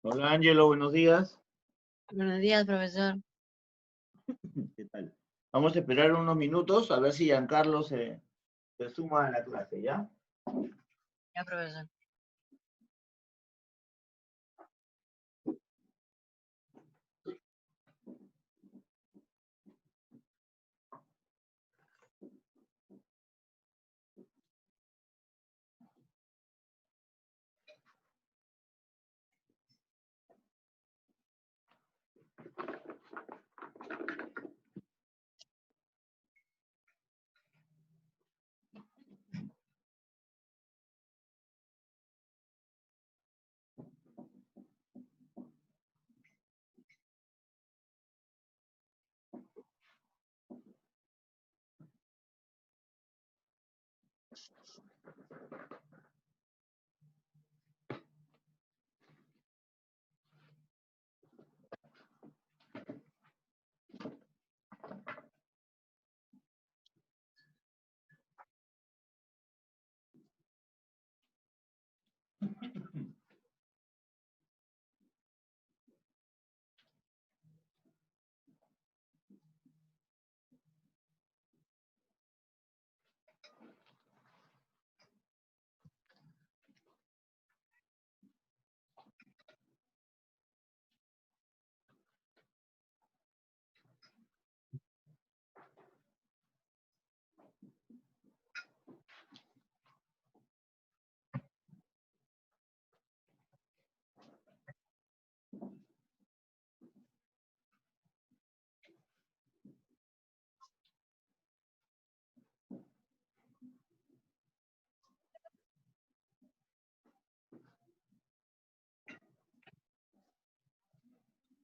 Hola Ángelo, buenos días. Buenos días, profesor. ¿Qué tal? Vamos a esperar unos minutos a ver si Giancarlo se suma a la clase, ¿ya? Ya, profesor.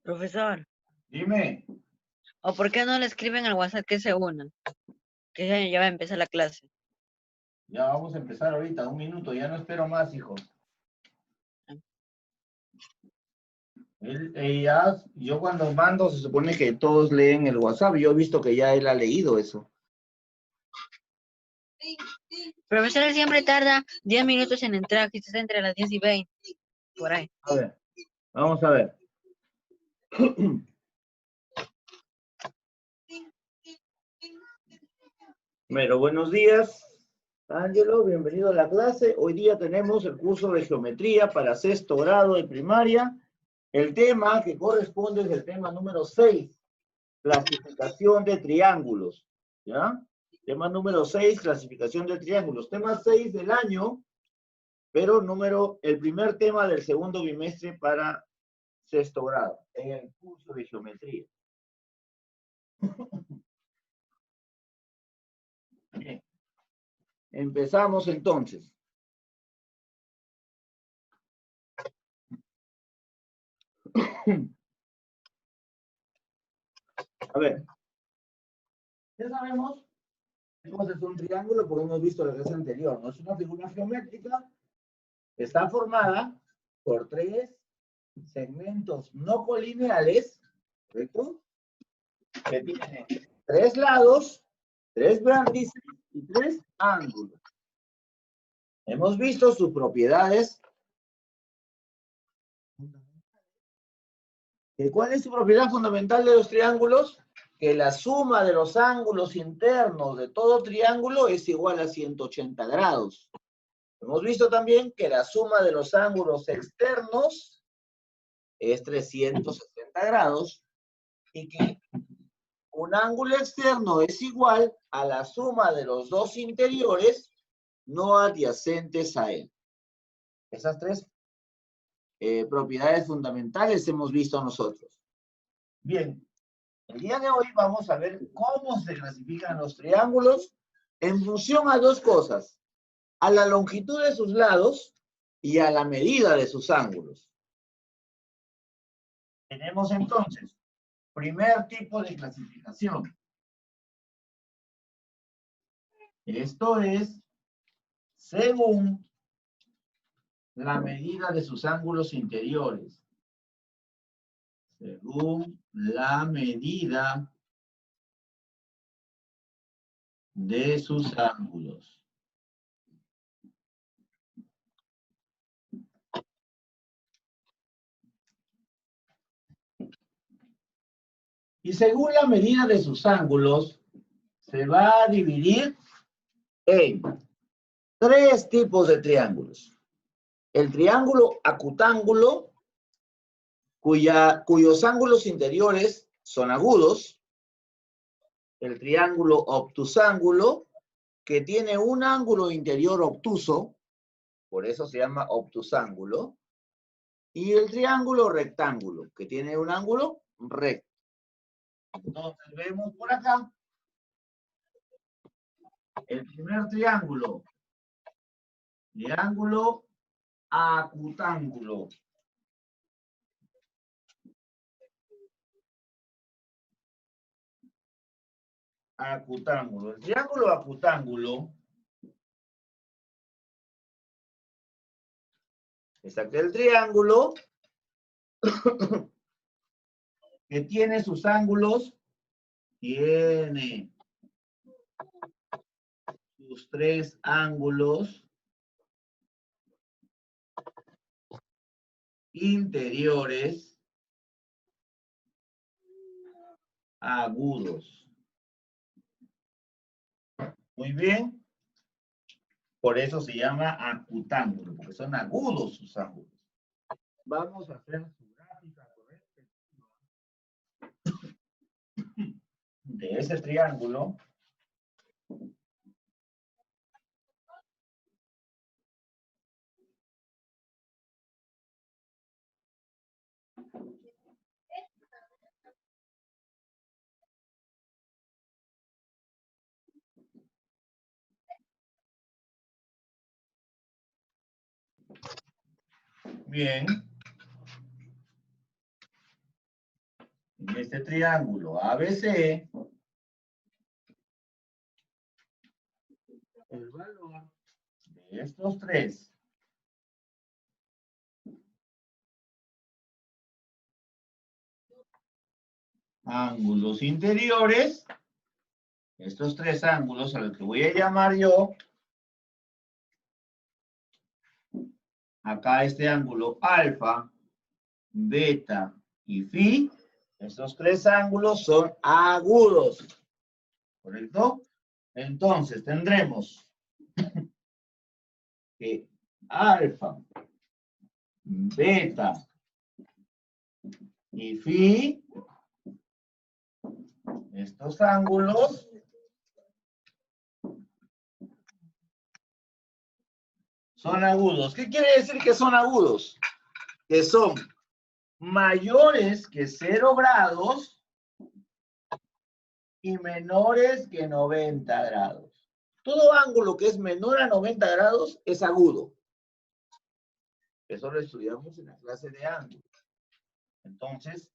Profesor. Dime. ¿O por qué no le escriben al WhatsApp que se unan? Que ya va a empezar la clase. Ya vamos a empezar ahorita, un minuto, ya no espero más, hijo. Yo cuando mando se supone que todos leen el WhatsApp, yo he visto que ya él ha leído eso. Profesor, él siempre tarda 10 minutos en entrar, quizás entre las 10 y 20. Por ahí. A ver, vamos a ver. Bueno, buenos días, Ángelo, bienvenido a la clase. Hoy día tenemos el curso de geometría para sexto grado de primaria. El tema que corresponde es el tema número 6, clasificación de triángulos, ¿ya? Tema número 6, clasificación de triángulos. Tema 6 del año, pero el primer tema del segundo bimestre para sexto grado, en el curso de geometría. Bien. Empezamos entonces. A ver, ya sabemos que es un triángulo porque hemos visto la clase anterior, ¿no? Es una figura geométrica, está formada por 3 segmentos no colineales, ¿correcto? Que tienen 3 lados, 3 vértices y 3 ángulos. Hemos visto sus propiedades ¿Cuál es su propiedad fundamental de los triángulos? Que la suma de los ángulos internos de todo triángulo es igual a 180 grados. Hemos visto también que la suma de los ángulos externos es 360 grados y que un ángulo externo es igual a la suma de los dos interiores no adyacentes a él. Esas tres propiedades fundamentales hemos visto nosotros. Bien, el día de hoy vamos a ver cómo se clasifican los triángulos en función a dos cosas: a la longitud de sus lados y a la medida de sus ángulos. Tenemos entonces, primer tipo de clasificación. Esto es según la medida de sus ángulos interiores. Según la medida de sus ángulos. Y según la medida de sus ángulos, se va a dividir en tres tipos de triángulos. El triángulo acutángulo, cuyos ángulos interiores son agudos. El triángulo obtusángulo, que tiene un ángulo interior obtuso, por eso se llama obtusángulo. Y el triángulo rectángulo, que tiene un ángulo recto. Entonces vemos por acá el primer triángulo, triángulo acutángulo. Acutángulo. El triángulo acutángulo es aquel triángulo que tiene sus ángulos, tiene sus tres ángulos interiores agudos. Muy bien. Por eso se llama acutángulo, porque son agudos sus ángulos. Vamos a hacer su gráfica correspondiente de ese triángulo. Bien. En este triángulo ABC, el valor de estos tres ángulos interiores, estos tres ángulos a los que voy a llamar yo, acá este ángulo alfa, beta y phi, estos tres ángulos son agudos, ¿correcto? Entonces tendremos que alfa, beta y phi, estos ángulos son agudos. ¿Qué quiere decir que son agudos? Que son mayores que 0 grados y menores que 90 grados. Todo ángulo que es menor a 90 grados es agudo. Eso lo estudiamos en la clase de ángulos. Entonces,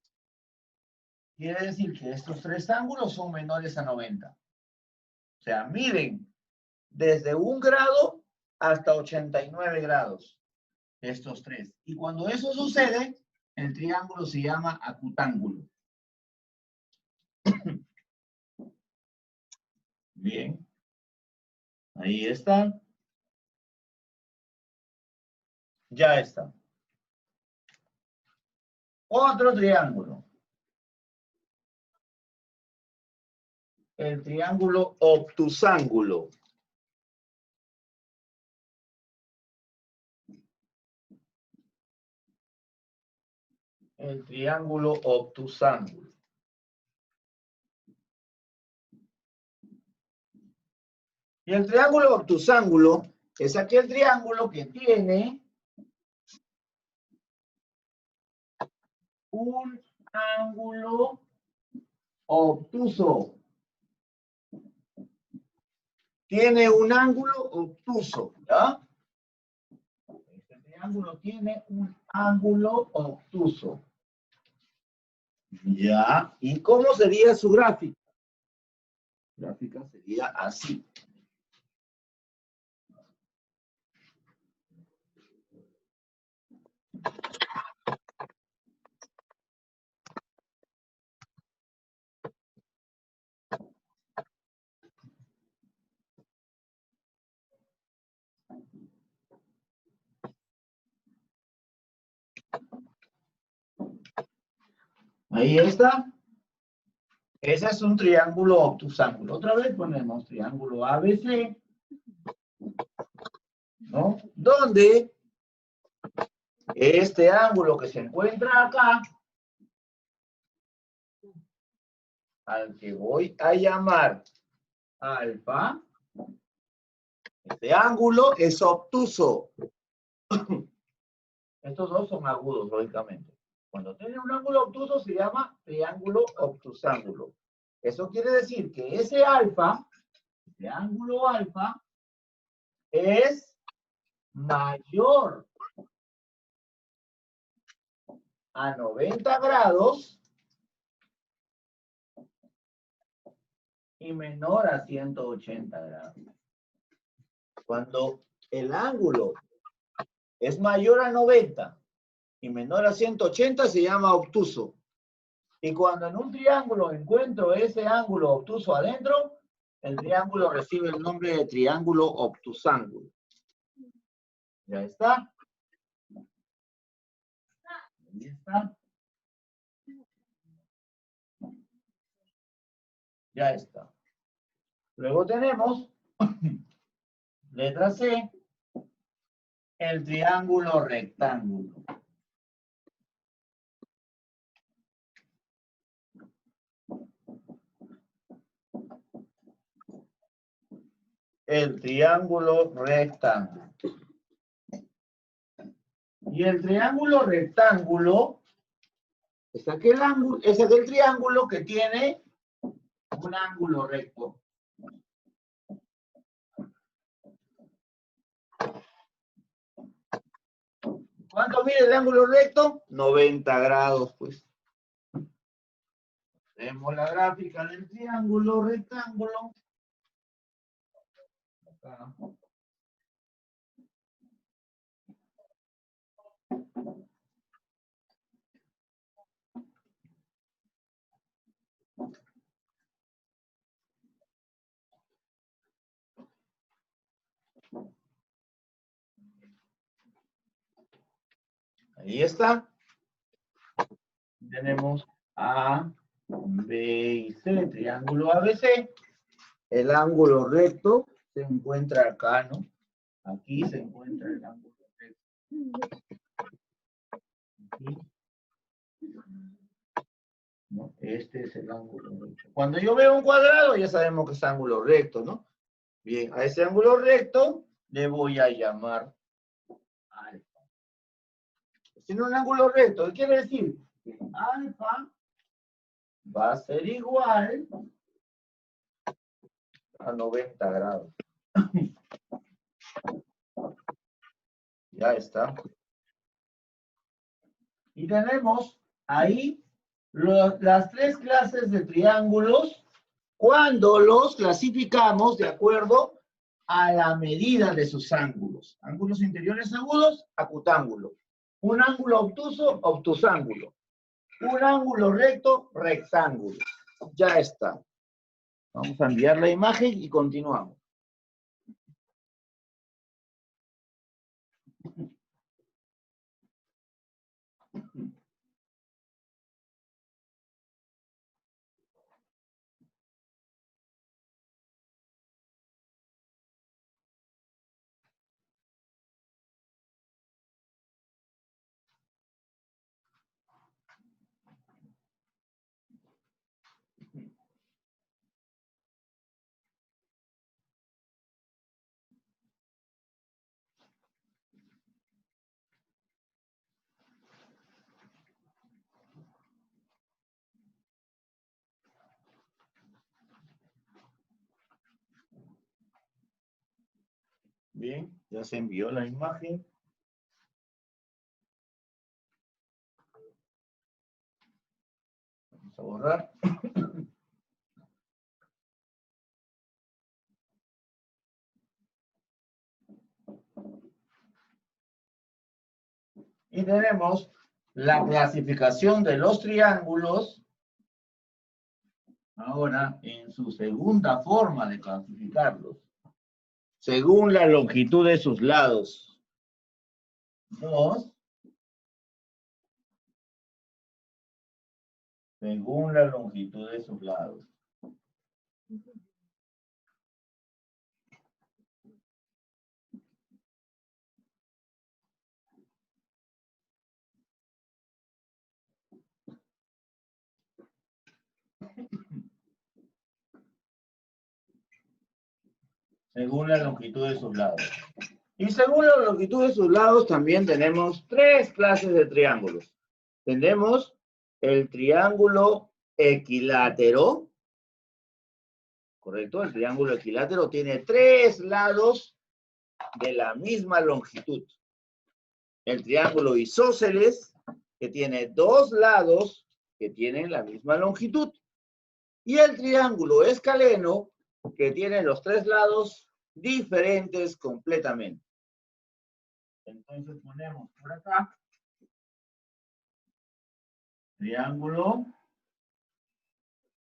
quiere decir que estos tres ángulos son menores a 90. O sea, miden desde 1 grado hasta 89 grados. Estos tres. Y cuando eso sucede, el triángulo se llama acutángulo. Bien. Ahí está. Ya está. Otro triángulo. El triángulo obtusángulo. El triángulo obtusángulo. Y el triángulo obtusángulo es aquel triángulo que tiene un ángulo obtuso. Tiene un ángulo obtuso, ¿ya? Este triángulo tiene un ángulo obtuso. ¿Ya? ¿Y cómo sería su gráfica? La gráfica sería así. Ahí está. Ese es un triángulo obtusángulo. Otra vez ponemos triángulo ABC, ¿no? Donde este ángulo que se encuentra acá, al que voy a llamar alfa, este ángulo es obtuso. Estos dos son agudos, lógicamente. Cuando tiene un ángulo obtuso se llama triángulo obtusángulo. Eso quiere decir que ese alfa, ese ángulo alfa, es mayor a 90 grados y menor a 180 grados. Cuando el ángulo es mayor a 90 y menor a 180 se llama obtuso. Y cuando en un triángulo encuentro ese ángulo obtuso adentro, el triángulo recibe el nombre de triángulo obtusángulo. ¿Ya está? Ahí está. Ya está. Luego tenemos, letra C, el triángulo rectángulo. El triángulo rectángulo. Y el triángulo rectángulo es aquel triángulo que tiene un ángulo recto. ¿Cuánto mide el ángulo recto? 90 grados, pues. Tenemos la gráfica del triángulo rectángulo. Acá. Ahí está. Tenemos A, B y C, triángulo ABC. El ángulo recto se encuentra acá, ¿no? Aquí se encuentra el ángulo recto. Aquí. ¿No? Este es el ángulo recto. Cuando yo veo un cuadrado, ya sabemos que es ángulo recto, ¿no? Bien, a ese ángulo recto le voy a llamar alfa. Tiene un ángulo recto, ¿qué quiere decir? Que alfa va a ser igual a 90 grados. Ya está. Y tenemos ahí las tres clases de triángulos cuando los clasificamos de acuerdo a la medida de sus ángulos. Ángulos interiores agudos, acutángulo. Un ángulo obtuso, obtusángulo. Un ángulo recto, rectángulo. Ya está. Vamos a enviar la imagen y continuamos. Bien, ya se envió la imagen. Vamos a borrar. Y tenemos la clasificación de los triángulos, ahora en su segunda forma de clasificarlos, según la longitud de sus lados. 2, según la longitud de sus lados. Según la longitud de sus lados. Y según la longitud de sus lados también tenemos 3 clases de triángulos. Tenemos el triángulo equilátero, ¿correcto? El triángulo equilátero tiene 3 lados de la misma longitud. El triángulo isósceles, que tiene 2 lados que tienen la misma longitud. Y el triángulo escaleno, que tiene los 3 lados diferentes completamente. Entonces ponemos por acá triángulo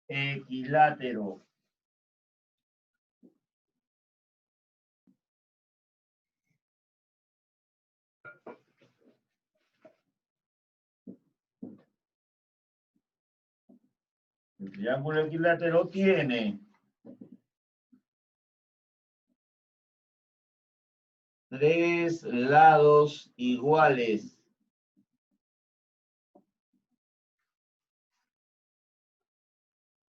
equilátero. El triángulo equilátero tiene 3 lados iguales.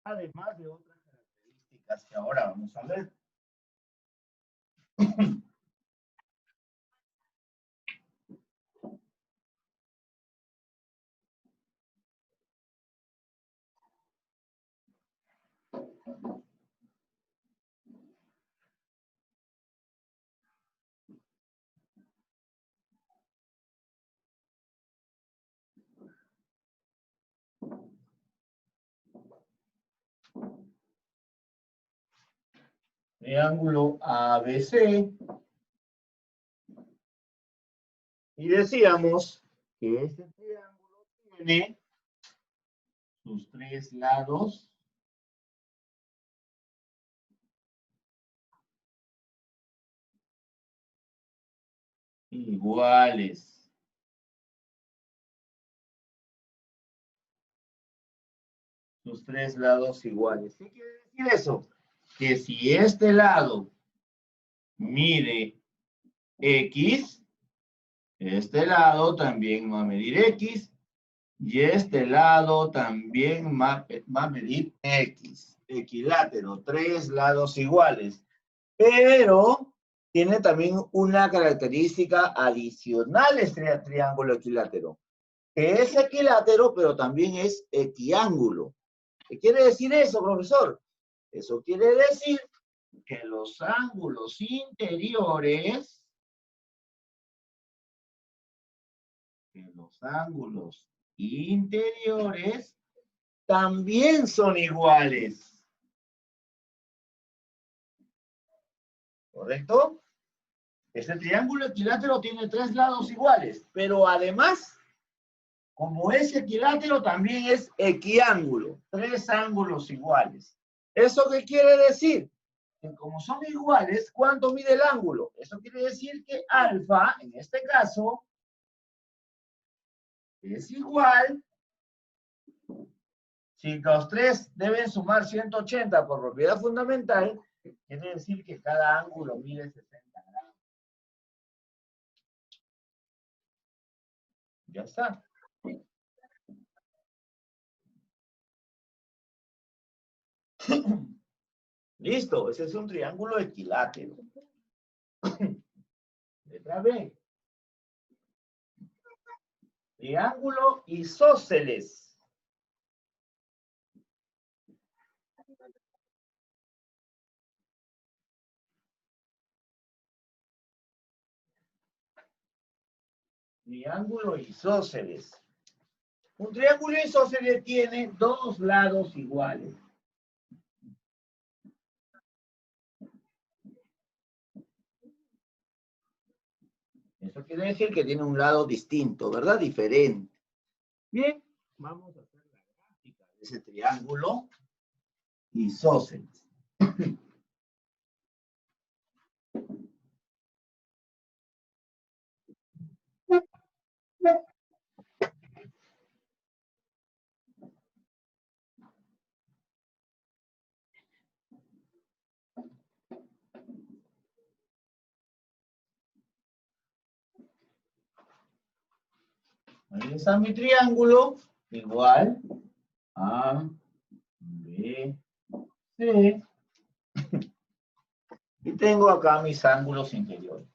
Además de otras características que ahora vamos a ver. Triángulo ABC. Y decíamos que este triángulo tiene sus 3 lados iguales. Sus 3 lados iguales. ¿Qué quiere decir eso? Que si este lado mide X, este lado también va a medir X, y este lado también va a medir X. Equilátero, 3 lados iguales. Pero tiene también una característica adicional este triángulo equilátero, que es equilátero, pero también es equiángulo. ¿Qué quiere decir eso, profesor? Eso quiere decir que los ángulos interiores, también son iguales. ¿Correcto? Este triángulo equilátero tiene 3 lados iguales, pero además, como es equilátero, también es equiángulo. 3 ángulos iguales. ¿Eso qué quiere decir? Que como son iguales, ¿cuánto mide el ángulo? Eso quiere decir que alfa, en este caso, es igual. Si los 3 deben sumar 180 por propiedad fundamental, quiere decir que cada ángulo mide 60 grados. Ya está. Listo, ese es un triángulo equilátero. Letra B. Triángulo isósceles. Triángulo isósceles. Un triángulo isósceles tiene dos lados iguales. Eso quiere decir que tiene un lado distinto, ¿verdad? Diferente. Bien, vamos a hacer la gráfica de ese triángulo isósceles. Ahí está mi triángulo, igual A, B, C. Y tengo acá mis ángulos interiores.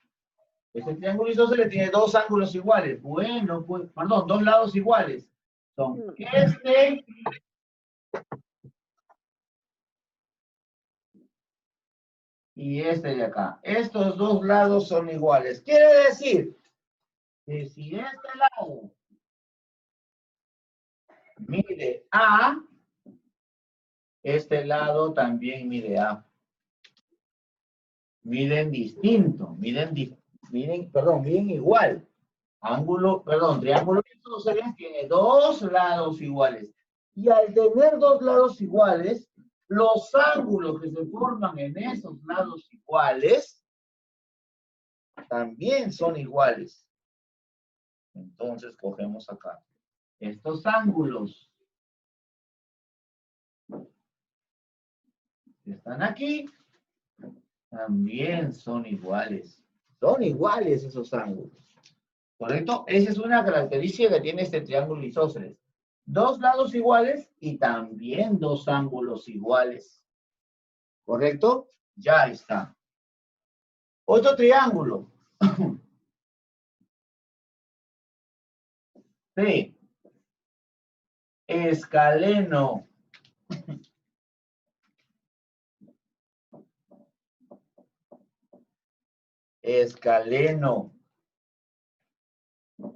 Este triángulo isósceles tiene dos ángulos iguales. Bueno, pues, perdón, dos lados iguales. Son este y este de acá. Estos dos lados son iguales. Quiere decir que si este lado mide A, este lado también mide A. Miden distinto, miden igual. Triángulo isósceles tiene dos lados iguales. Y al tener dos lados iguales, los ángulos que se forman en esos lados iguales también son iguales. Entonces cogemos acá. Estos ángulos que están aquí también son iguales. Son iguales esos ángulos. ¿Correcto? Esa es una característica que tiene este triángulo isósceles. Dos lados iguales y también dos ángulos iguales. ¿Correcto? Ya está. Otro triángulo. C. Escaleno. Escaleno.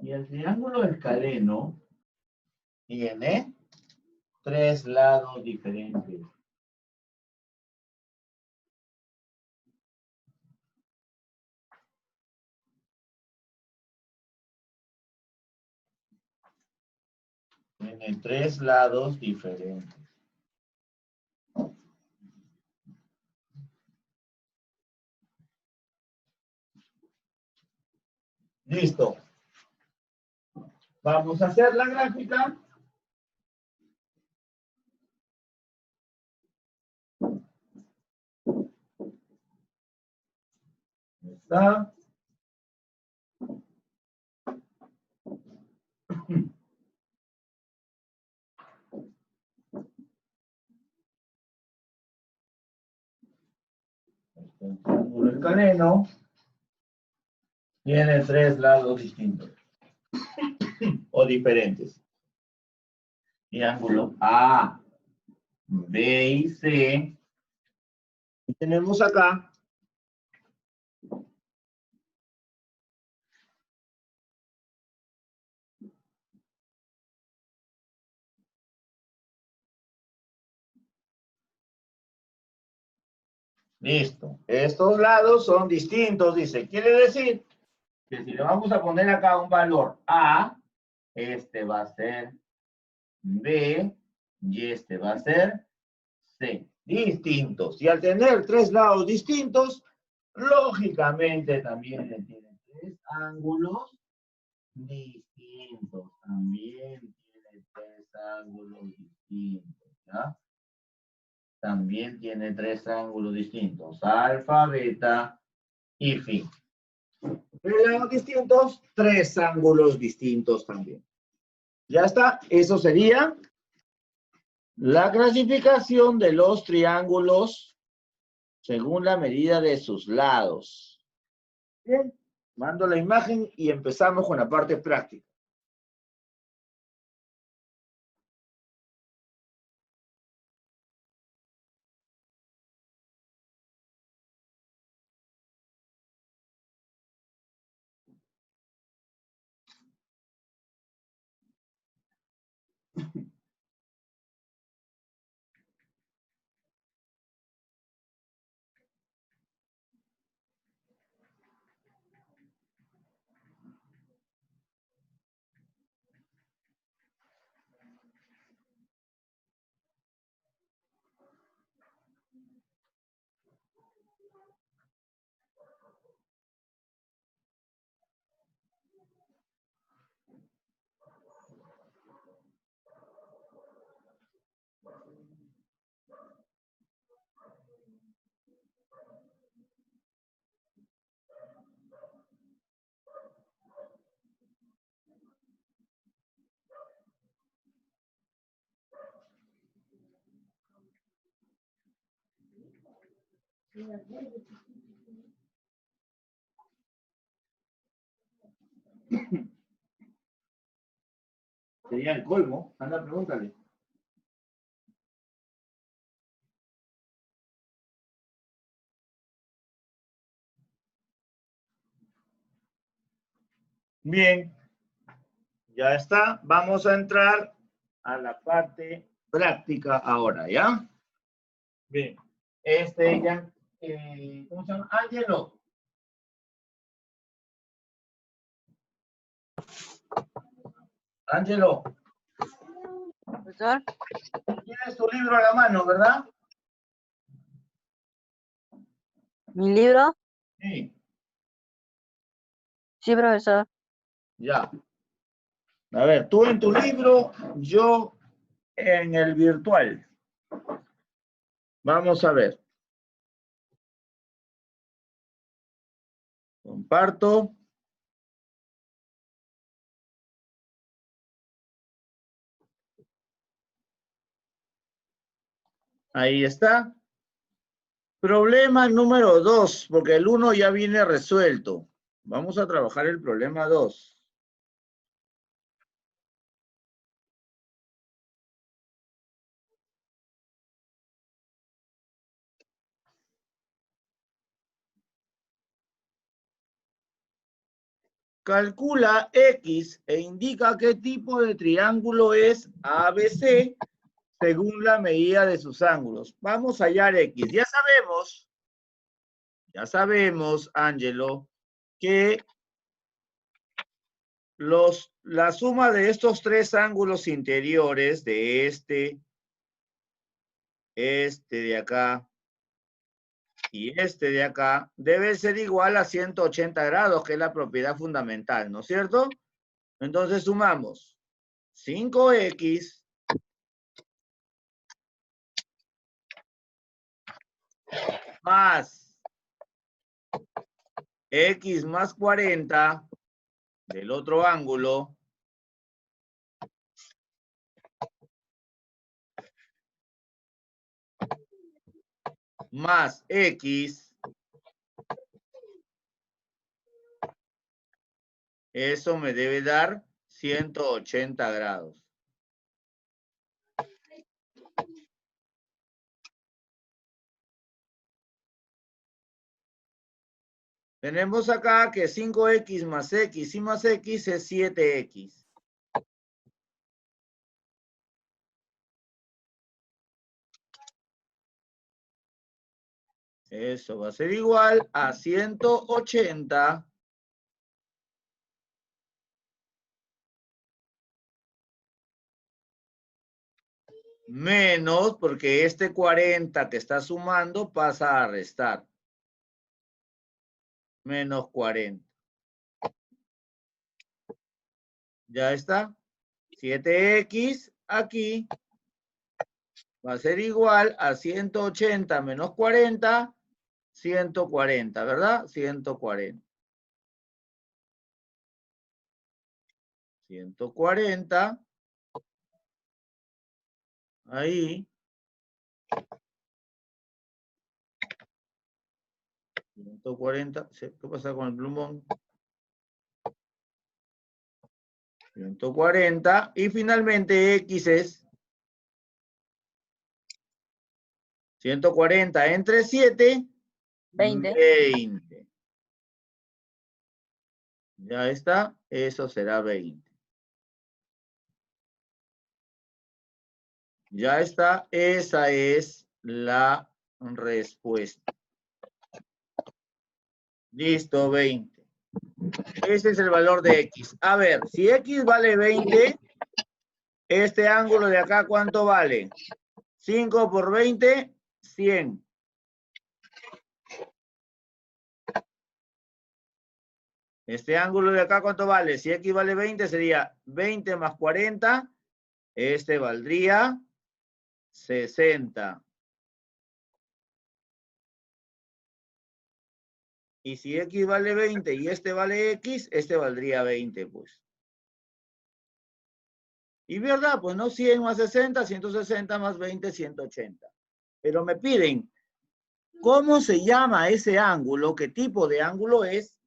Y el triángulo escaleno tiene tres lados diferentes. Tiene tres lados diferentes. Listo. Vamos a hacer la gráfica. Está. El triángulo escaleno tiene tres lados distintos o diferentes. Triángulo A, B y C. Y tenemos acá listo. Estos lados son distintos, dice. Quiere decir que si le vamos a poner acá un valor A, este va a ser B y este va a ser C. Distintos. Y al tener tres lados distintos, lógicamente también tienen tres ángulos distintos. También tiene tres ángulos distintos. ¿Ya? También tiene tres ángulos distintos. Alfa, beta y phi. Tres lados distintos, tres ángulos distintos también. Ya está. Eso sería la clasificación de los triángulos según la medida de sus lados. Bien, mando la imagen y empezamos con la parte práctica. Sería el colmo. Anda, pregúntale. Bien. Ya está. Vamos a entrar a la parte práctica ahora, ¿ya? Bien. Ya, ¿cómo se llama? Ángelo. Ángelo, Profesor, tienes tu libro a la mano, ¿verdad? ¿mi libro? Sí. Sí, profesor. Ya. A ver, tú en tu libro, yo en el virtual. Vamos a ver. Comparto. Ahí está. Problema número 2, porque el 1 ya viene resuelto. Vamos a trabajar el problema 2. Calcula X e indica qué tipo de triángulo es ABC según la medida de sus ángulos. Vamos a hallar X. Ya sabemos, Ángelo, que la suma de estos tres ángulos interiores, de este de acá y este de acá, debe ser igual a 180 grados, que es la propiedad fundamental, ¿no es cierto? Entonces sumamos 5X más X más 40 del otro ángulo más X, eso me debe dar 180 grados. Tenemos acá que 5X más X y más X es 7X. Eso va a ser igual a 180 menos, porque este 40 que está sumando pasa a restar. Menos 40. Ya está. 7X aquí va a ser igual a 180 menos 40, 140, ¿verdad? 140. 140. Ahí. 140. ¿Qué pasa con el plumón? 140. Y finalmente X es 140 entre 7. 20. Ya está. Eso será 20. Ya está. Esa es la respuesta. Listo, 20. Ese es el valor de X. A ver, si X vale 20, este ángulo de acá, ¿cuánto vale? 5 por 20, 100. Este ángulo de acá, ¿cuánto vale? Si X vale 20, sería 20 más 40. Este valdría 60. Y si X vale 20 y este vale X, este valdría 20, pues. Y verdad, pues no, 100 más 60, 160 más 20, 180. Pero me piden, ¿Cómo se llama ese ángulo? ¿Qué tipo de ángulo es?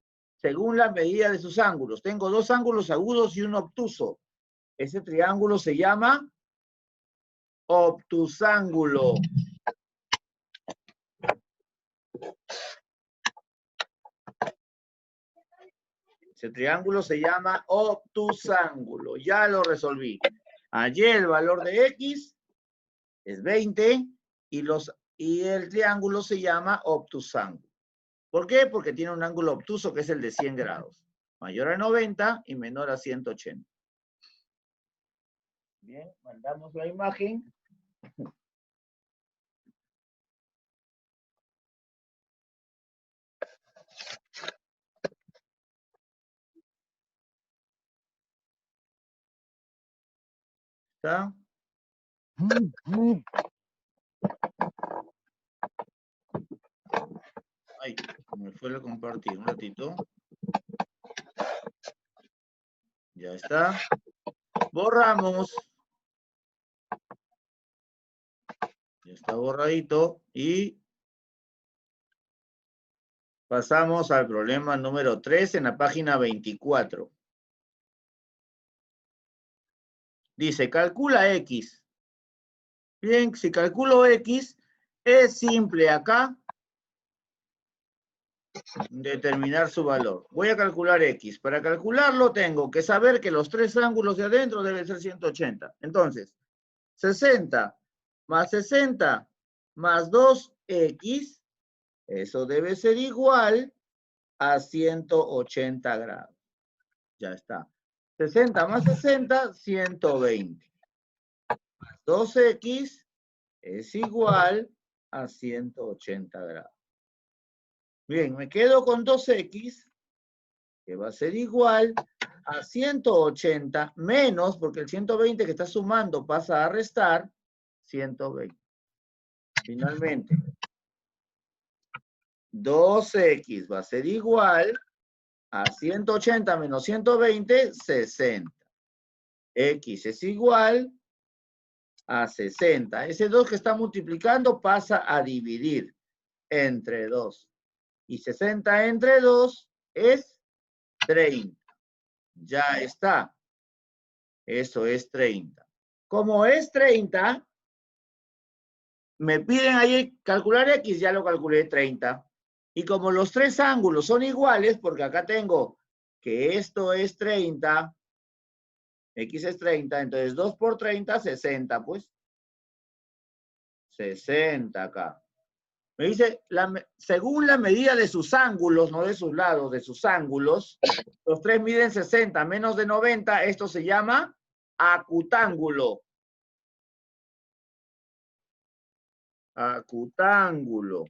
Según la medida de sus ángulos. Tengo dos ángulos agudos y uno obtuso. Ese triángulo se llama obtusángulo. Ese triángulo se llama obtusángulo. Ya lo resolví. Allí el valor de X es 20 y el triángulo se llama obtusángulo. ¿Por qué? Porque tiene un ángulo obtuso que es el de 100 grados. Mayor a 90 y menor a 180. Bien, mandamos la imagen. ¿Está? Ay, me fue a compartir un ratito. Ya está. Borramos. Ya está borradito. Y pasamos al problema número 3 en la página 24. Dice, calcula X. Bien, si calculo X, es simple acá determinar su valor. Voy a calcular X. Para calcularlo tengo que saber que los tres ángulos de adentro deben ser 180. Entonces, 60 más 60 más 2X, eso debe ser igual a 180 grados. Ya está. 60 más 60, 120. Más 2X es igual a 180 grados. Bien, me quedo con 2X, que va a ser igual a 180 menos, porque el 120 que está sumando pasa a restar, 120. Finalmente, 2X va a ser igual a 180 menos 120, 60. X es igual a 60. Ese 2 que está multiplicando pasa a dividir entre 2. Y 60 entre 2 es 30. Ya está. Eso es 30. Como es 30, me piden ahí calcular X, ya lo calculé 30. Y como los tres ángulos son iguales, porque acá tengo que esto es 30, X es 30, entonces 2 por 30, 60, pues. 60 acá. Me dice, según la medida de sus ángulos, no de sus lados, de sus ángulos, los tres miden 60, menos de 90, esto se llama acutángulo. Acutángulo.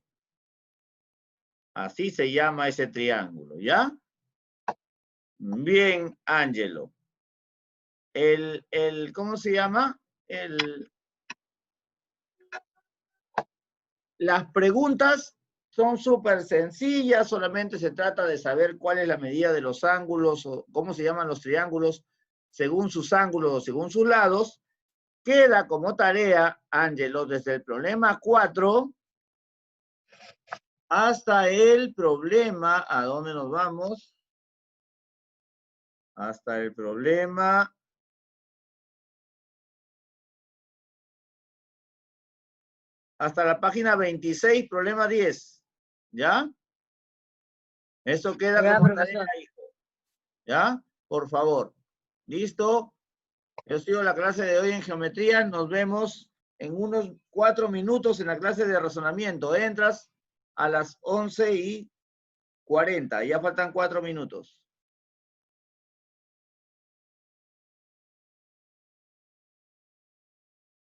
Así se llama ese triángulo, ¿ya? Bien, Ángelo. ¿Cómo se llama? Las preguntas son súper sencillas, solamente se trata de saber cuál es la medida de los ángulos o cómo se llaman los triángulos según sus ángulos o según sus lados. Queda como tarea, Ángelo, desde el problema 4 hasta el problema, ¿a dónde nos vamos? Hasta el problema hasta la página 26, problema 10. ¿Ya? Eso queda Ya, como profesor. tarea, hijo. ¿Ya? Por favor. ¿Listo? Yo sigo la clase de hoy en geometría. Nos vemos en unos 4 minutos en la clase de razonamiento. Entras a las 11:40. Ya faltan 4 minutos.